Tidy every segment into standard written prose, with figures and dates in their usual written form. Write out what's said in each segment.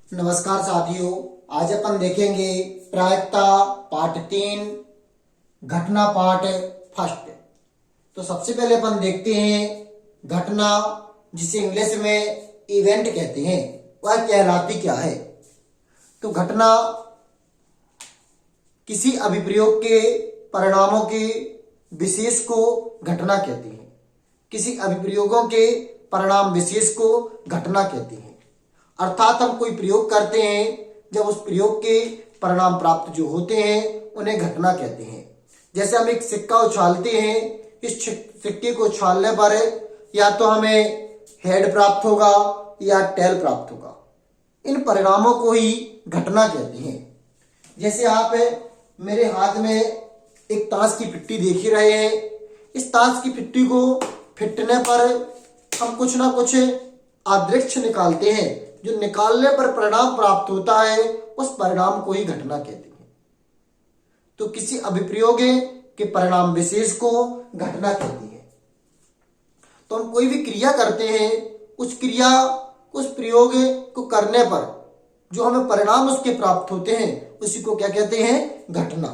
नमस्कार साथियों, आज अपन देखेंगे प्रायिकता पार्ट 3 घटना पार्ट फर्स्ट। तो सबसे पहले अपन देखते हैं घटना, जिसे इंग्लिश में इवेंट कहते हैं, वह कहलाती क्या है। तो घटना किसी अभिप्रयोग के परिणामों के विशेष को घटना कहते हैं। किसी अभिप्रयोगों के परिणाम विशेष को घटना कहते हैं। अर्थात हम कोई प्रयोग करते हैं, जब उस प्रयोग के परिणाम प्राप्त जो होते हैं उन्हें घटना कहते हैं। जैसे हम एक सिक्का उछालते हैं, इस सिक्के को उछालने पर या तो हमें हेड प्राप्त होगा या टेल प्राप्त होगा। इन परिणामों को ही घटना कहते हैं। जैसे आप मेरे हाथ में एक ताश की पिट्टी देख ही रहे हैं। इस ताश की पिट्टी को फिटने पर हम कुछ ना कुछ आदृक्ष निकालते हैं। जो निकालने पर परिणाम प्राप्त होता है, उस परिणाम को ही घटना कहते हैं। तो किसी अभिप्रयोग के परिणाम विशेष को घटना कहती है। तो हम कोई भी क्रिया करते हैं, उस क्रिया उस प्रयोग को करने पर जो हमें परिणाम उसके प्राप्त होते हैं, उसी को क्या कहते हैं? घटना।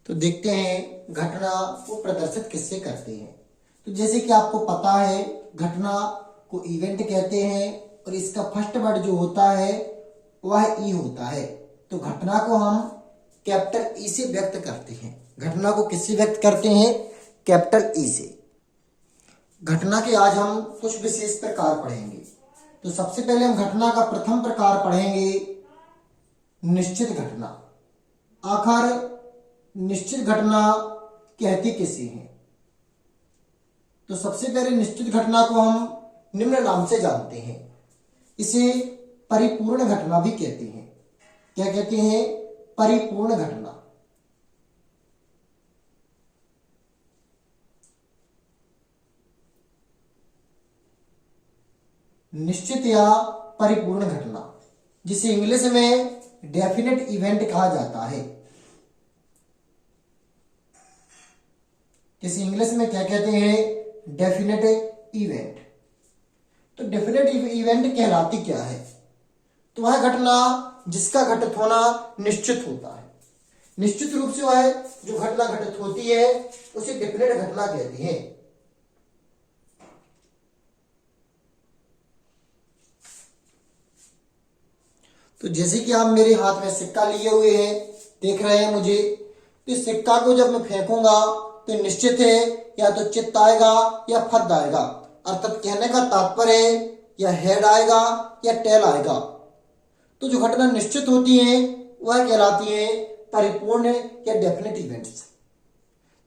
तो देखते हैं घटना को प्रदर्शित किससे करते हैं। तो जैसे कि आपको पता है, घटना को इवेंट कहते हैं और इसका फर्स्ट वर्ड जो होता है वह ई होता है। तो घटना को हम कैपिटल ई से व्यक्त करते हैं। घटना को किससे व्यक्त करते हैं? कैपिटल ई से। घटना के आज हम कुछ विशेष प्रकार पढ़ेंगे। तो सबसे पहले हम घटना का प्रथम प्रकार पढ़ेंगे, निश्चित घटना। आखिर निश्चित घटना कहती किसे हैं? तो सबसे पहले निश्चित घटना को हम निम्न नाम से जानते हैं। इसे परिपूर्ण घटना भी कहते हैं। क्या कहते हैं? परिपूर्ण घटना। निश्चित या परिपूर्ण घटना, जिसे इंग्लिश में डेफिनेट इवेंट कहा जाता है। जिसे इंग्लिश में क्या कहते हैं? Definite event. तो डेफिनेट इवेंट कहलाती क्या है? तो वह घटना जिसका घटित होना निश्चित होता है। निश्चित रूप से वह जो घटना घटित होती है उसे डेफिनेट घटना कहते हैं। तो जैसे कि आप मेरे हाथ में सिक्का लिए हुए हैं, देख रहे हैं मुझे। तो इस सिक्का को जब मैं फेंकूंगा तो निश्चित है या तो चित्त आएगा या फद आएगा। अर्थात कहने का तात्पर्य है या हेड आएगा या टेल आएगा। तो जो घटना निश्चित होती है वह कहलाती है परिपूर्ण या डेफिनेट इवेंट्स।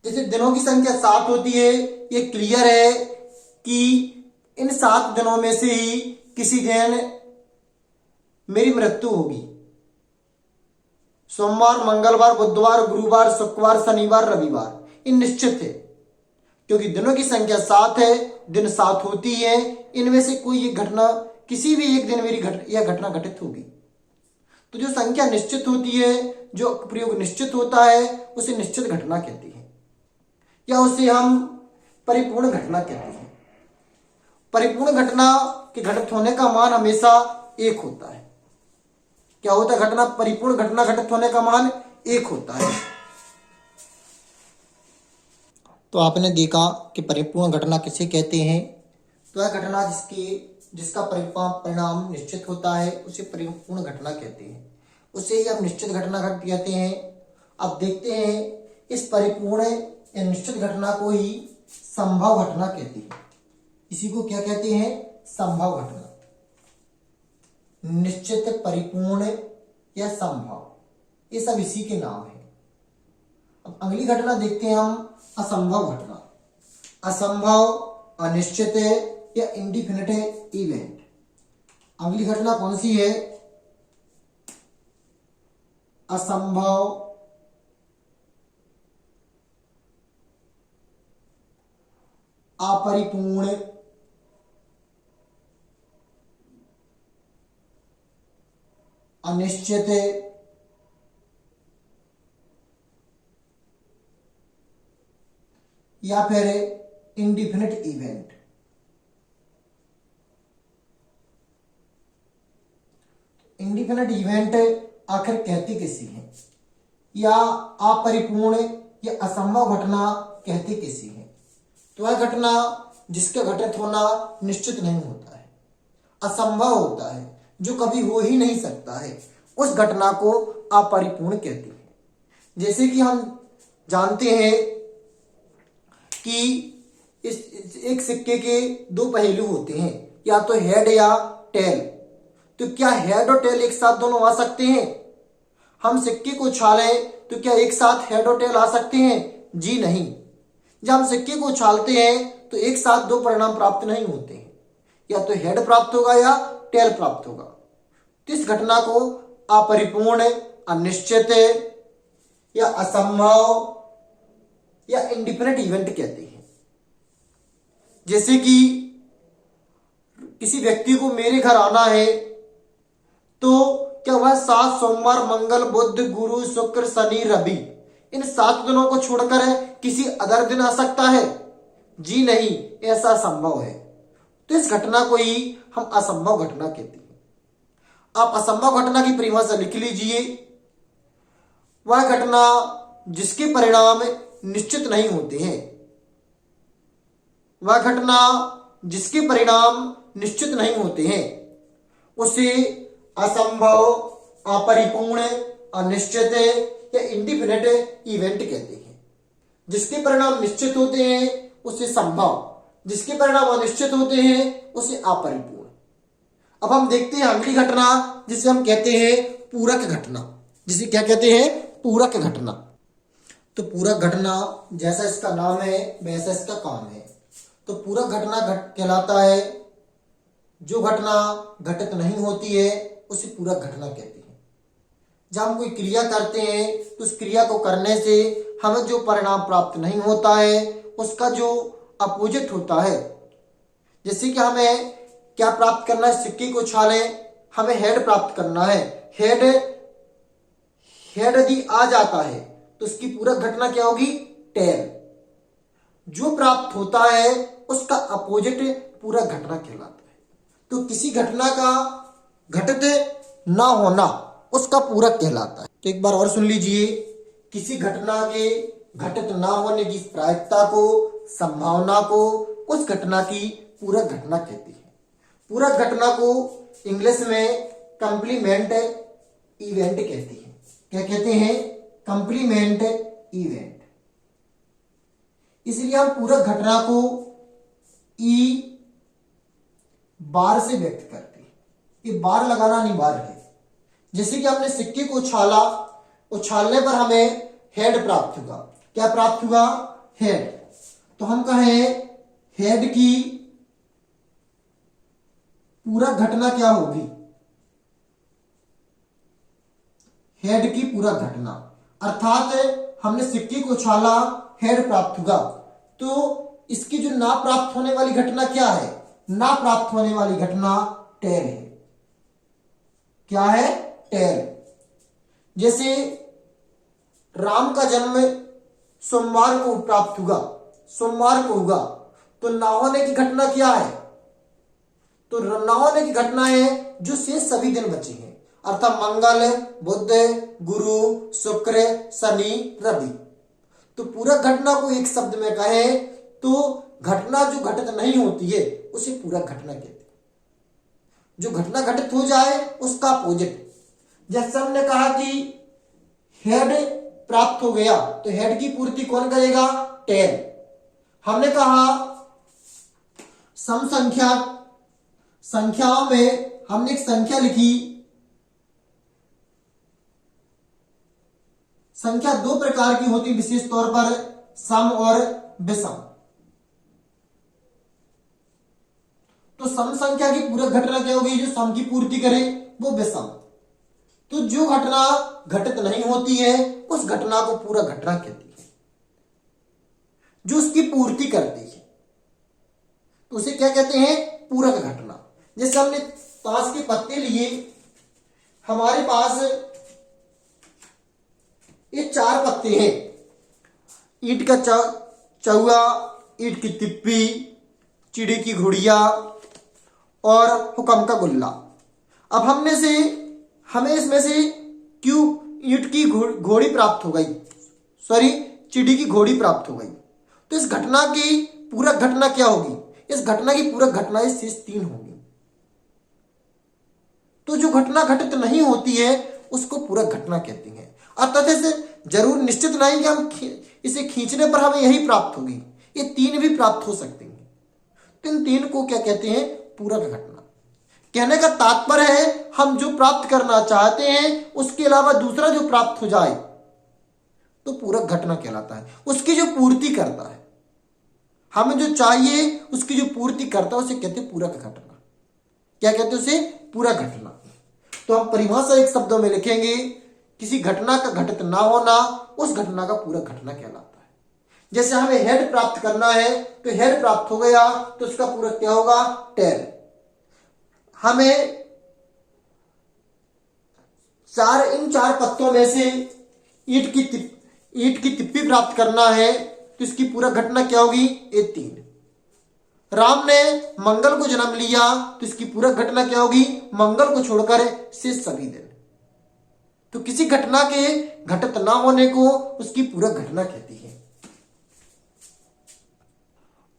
जैसे दिनों की संख्या 7 होती है, ये क्लियर है कि इन 7 दिनों में से ही किसी दिन मेरी मृत्यु होगी। सोमवार, मंगलवार, बुधवार, गुरुवार, शुक्रवार, शनिवार, रविवार, ये निश्चित है क्योंकि दिनों की संख्या 7 है, दिन 7 होती है। इनमें से कोई एक घटना किसी भी एक दिन मेरी यह घटना घटित होगी। तो जो संख्या निश्चित होती है, जो प्रयोग निश्चित होता है, उसे निश्चित घटना कहती है या उसे हम परिपूर्ण घटना कहते हैं। परिपूर्ण घटना के घटित होने का मान हमेशा 1 होता है। क्या होता है? घटना परिपूर्ण घटना घटित होने का मान 1 होता है। तो आपने देखा कि परिपूर्ण घटना किसे कहते हैं। तो वह घटना जिसका परिणाम निश्चित होता है उसे परिपूर्ण घटना कहते हैं। उसे ही हम निश्चित घटना कहते हैं। अब देखते हैं इस परिपूर्ण या निश्चित घटना को ही संभव घटना कहते हैं। इसी को क्या कहते हैं? संभव घटना। निश्चित, परिपूर्ण या संभव, ये सब इसी के नाम है। अब अगली घटना देखते हैं हम, असंभव घटना। असंभव, अनिश्चित या इंडिफिनिट इवेंट। अगली घटना कौन सी है? असंभव, अपरिपूर्ण, अनिश्चित या फिर इंडिफिनिट इवेंट। इंडिपेंडेंट इवेंट आखिर कहते किसी हैं, या अपरिपूर्ण या असंभव घटना कहते किसी हैं? तो वह घटना जिसका घटित होना निश्चित नहीं होता है, असंभव होता है, जो कभी हो ही नहीं सकता है, उस घटना को अपरिपूर्ण कहते हैं। जैसे कि हम जानते हैं कि इस एक सिक्के के दो पहलू होते हैं, या तो हेड या टेल। तो क्या हेड और टेल एक साथ दोनों आ सकते हैं? हम सिक्के को उछालें तो क्या एक साथ हेड और टेल आ सकते हैं? जी नहीं। जब हम सिक्के को उछालते हैं तो एक साथ दो परिणाम प्राप्त नहीं होते हैं, या तो हेड प्राप्त होगा या टेल प्राप्त होगा। तो इस घटना को अपरिपूर्ण, अनिश्चित या असंभव या इंडिपेंडेंट इवेंट कहते हैं। जैसे कि किसी व्यक्ति को मेरे घर आना है, तो क्या वह 7 सोमवार, मंगल, बुध, गुरु, शुक्र, शनि, रवि इन 7 दिनों को छोड़कर किसी अदर दिन आ सकता है? जी नहीं, ऐसा असंभव है। तो इस घटना को ही हम असंभव घटना कहते हैं। आप असंभव घटना की परिभाषा लिख लीजिए। वह घटना जिसके परिणाम निश्चित नहीं होते हैं, वह घटना जिसके परिणाम निश्चित नहीं होते हैं, उसे असंभव, अपरिपूर्ण, अनिश्चित या इंडिपेंडेंट इवेंट कहते हैं। जिसके परिणाम निश्चित होते हैं उसे संभव, जिसके परिणाम अनिश्चित होते हैं उसे अपरिपूर्ण। अब हम देखते हैं अगली घटना, जिसे हम कहते हैं पूरक घटना। जिसे क्या कहते हैं? पूरक घटना। तो पूरक घटना जैसा इसका नाम है वैसा इसका काम है। तो पूरक घटना कहलाता है जो घटना घटित नहीं होती है उसे पूरक घटना कहते हैं। जब हम कोई क्रिया करते हैं तो उस क्रिया को करने से हमें जो परिणाम प्राप्त नहीं होता है उसका जो अपोजिट होता है, जैसे कि हमें क्या प्राप्त करना है? सिक्के को उछालें, हमें हेड प्राप्त करना है। हेड यदि आ जाता है तो उसकी पूरक घटना क्या होगी? टेल। जो प्राप्त होता है उसका अपोजिट पूरक घटना कहलाता है। तो किसी घटना का घटित ना होना उसका पूरक कहलाता है। तो एक बार और सुन लीजिए, किसी घटना के घटित ना होने की प्रायिकता को, संभावना को उस घटना की पूरक घटना कहती है। पूरक घटना को इंग्लिश में कंप्लीमेंट इवेंट कहती है। क्या कहते हैं? Complement event. इसलिए हम पूरक घटना को ई बार से व्यक्त करते हैं। ये बार लगाना अनिवार्य है। जैसे कि हमने सिक्के को उछाला, उछालने पर हमें हेड प्राप्त होगा। क्या प्राप्त होगा? हेड। तो हम कहें हेड की पूरक घटना क्या होगी? हेड की पूरक घटना, अर्थात हमने सिक्के को उछाला, हेड प्राप्त होगा। तो इसकी जो ना प्राप्त होने वाली घटना क्या है? ना प्राप्त होने वाली घटना टेल है। क्या है? टेल। जैसे राम का जन्म सोमवार को प्राप्त होगा, सोमवार को होगा, तो ना होने की घटना क्या है? तो ना होने की घटना है जो शेष सभी दिन बचे हैं, अर्थात मंगल, बुध, गुरु, शुक्र, शनि, रवि। तो पूरक घटना को एक शब्द में कहें तो घटना जो घटित नहीं होती है उसे पूरक घटना कहते हैं। जो घटना घटित हो जाए उसका अपोजिट। जैसे हमने कहा कि हेड प्राप्त हो गया तो हेड की पूर्ति कौन करेगा? टेल। हमने कहा सम संख्या, संख्याओं में हमने एक संख्या लिखी। संख्या दो प्रकार की होती, विशेष तौर पर सम और विषम। तो सम संख्या की पूरक घटना क्या होगी? जो सम की पूर्ति करे वो विषम। तो जो घटना घटित नहीं होती है उस घटना को पूरक घटना कहती है। जो उसकी पूर्ति करती है तो उसे क्या कहते हैं? पूरक घटना। जैसे हमने ताश के पत्ते लिए, हमारे पास ये 4 पत्ते हैं, ईंट का चौवा, ईंट की तिप्पी, चिड़ी की घुड़िया और हुक्म का गुल्ला। अब हमने से हमें इसमें से क्यों ईंट की घोड़ी प्राप्त हो गई, सॉरी चिड़ी की घोड़ी प्राप्त हो गई। तो इस घटना की पूरा घटना क्या होगी, इस घटना की पूरा घटना इस शेष 3 होगी। तो जो घटना घटित नहीं होती है उसको पूरा घटना कहती है। अर्थात इसे जरूर निश्चित नहीं कि हम इसे खींचने पर हमें यही प्राप्त होगी, ये 3 भी प्राप्त हो सकती हैं। तो इन 3 को क्या कहते हैं, पूरक घटना। कहने का तात्पर्य है हम जो प्राप्त करना चाहते हैं उसके अलावा दूसरा जो प्राप्त हो जाए तो पूरक घटना कहलाता है, उसकी जो पूर्ति करता है, हमें जो चाहिए उसकी जो पूर्ति करता है उसे कहते हैं पूरक घटना। क्या कहते हैं उसे, पूरक घटना। तो हम परिभाषा एक शब्दों में लिखेंगे, किसी घटना का घटित ना होना उस घटना का पूरक घटना कहलाता है। जैसे हमें हेड प्राप्त करना है तो हेड प्राप्त हो गया तो उसका पूरक क्या होगा, टेल। हमें इन चार पत्तों में से ईंट की तिप्पी प्राप्त करना है तो इसकी पूरा घटना क्या होगी, ये 3। राम ने मंगल को जन्म लिया तो इसकी पूरा घटना क्या होगी, मंगल को छोड़कर शेष सभी दिन। तो किसी घटना के घटित ना होने को उसकी पूरा घटना कहती है।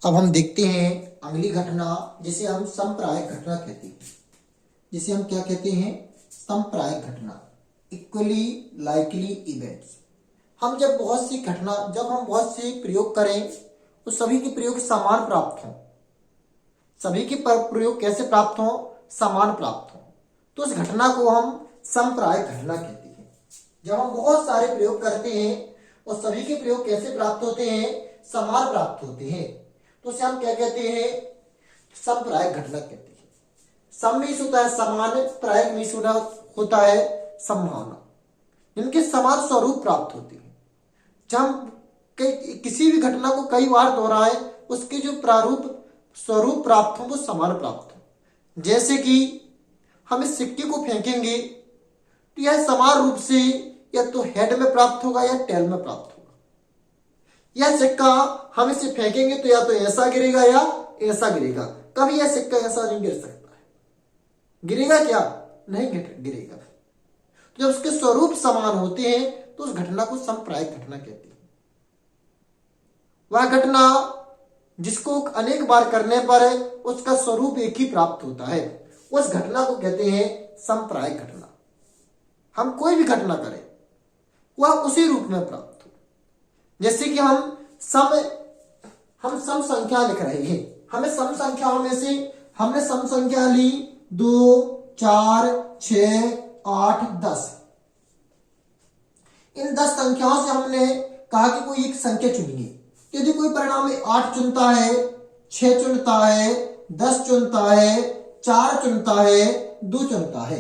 अब हम देखते हैं अगली घटना जिसे हम संप्रायिक घटना कहते हैं। जिसे हम क्या कहते हैं, संप्रायिक घटना, इक्वली लाइकली इवेंट्स। जब हम बहुत से प्रयोग करें तो सभी के प्रयोग समान प्राप्त हों। सभी के प्रयोग कैसे प्राप्त हों, समान प्राप्त हों, तो उस घटना को हम संप्रायिक घटना कहते हैं। जब हम बहुत सारे प्रयोग करते हैं और सभी के प्रयोग कैसे प्राप्त होते हैं, समान प्राप्त होते हैं, तो उसे हम क्या कहते हैं, संप्रायिक घटना कहते हैं। सम मीन्स होता है समान, प्रायिक मीन्स होता है संभावना, जिनके समान स्वरूप प्राप्त होते हैं। जब हम किसी भी घटना को कई बार दोहराए उसके जो स्वरूप प्राप्त हो वो समान प्राप्त हो। जैसे कि हम इस सिक्के को फेंकेंगे तो यह समान रूप से या तो हेड में प्राप्त होगा या टेल में प्राप्त होगा। यह सिक्का हम इसे फेंकेंगे तो या तो ऐसा गिरेगा या ऐसा गिरेगा, कभी यह सिक्का ऐसा नहीं गिर सकता है। गिरेगा क्या, नहीं गिरेगा। तो जब उसके स्वरूप समान होते हैं तो उस घटना को संप्रायिक घटना कहते हैं। वह घटना जिसको अनेक बार करने पर उसका स्वरूप एक ही प्राप्त होता है, उस घटना को कहते हैं संप्रायिक घटना। हम कोई भी घटना करें वह उसी रूप में प्राप्त हो। जैसे कि हम सम संख्या लिख रहे हैं, हमें सम संख्याओं में से हमने सम संख्या ली 2, 4, 6, 8, 10। इन 10 संख्याओं से हमने कहा कि कोई एक संख्या चुनिए। यदि कोई परिणाम में 8 चुनता है, 6 चुनता है, 10 चुनता है, 4 चुनता है, 2 चुनता है,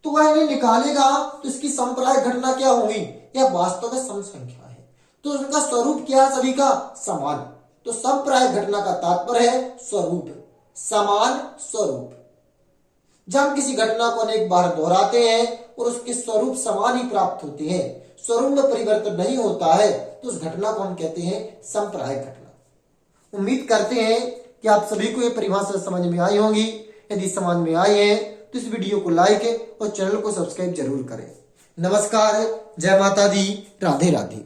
तो वह इन्हें निकालेगा तो इसकी संप्रायिक घटना क्या होगी, यह वास्तव में सम संख्या है। तो उनका स्वरूप क्या है, सभी का समान। तो संप्रायिक घटना का तात्पर्य है स्वरूप, समान स्वरूप। जब हम किसी घटना को अनेक बार दोहराते हैं और उसके स्वरूप समान ही प्राप्त होते हैं, स्वरूप में परिवर्तन नहीं होता है, तो उस घटना को हम कहते हैं संप्रायिक घटना। उम्मीद करते हैं कि आप सभी को ये परिभाषा समझ में आई होगी। यदि समझ में आई है तो इस वीडियो को लाइक और चैनल को सब्सक्राइब जरूर करें। नमस्कार, जय माता दी, राधे राधे।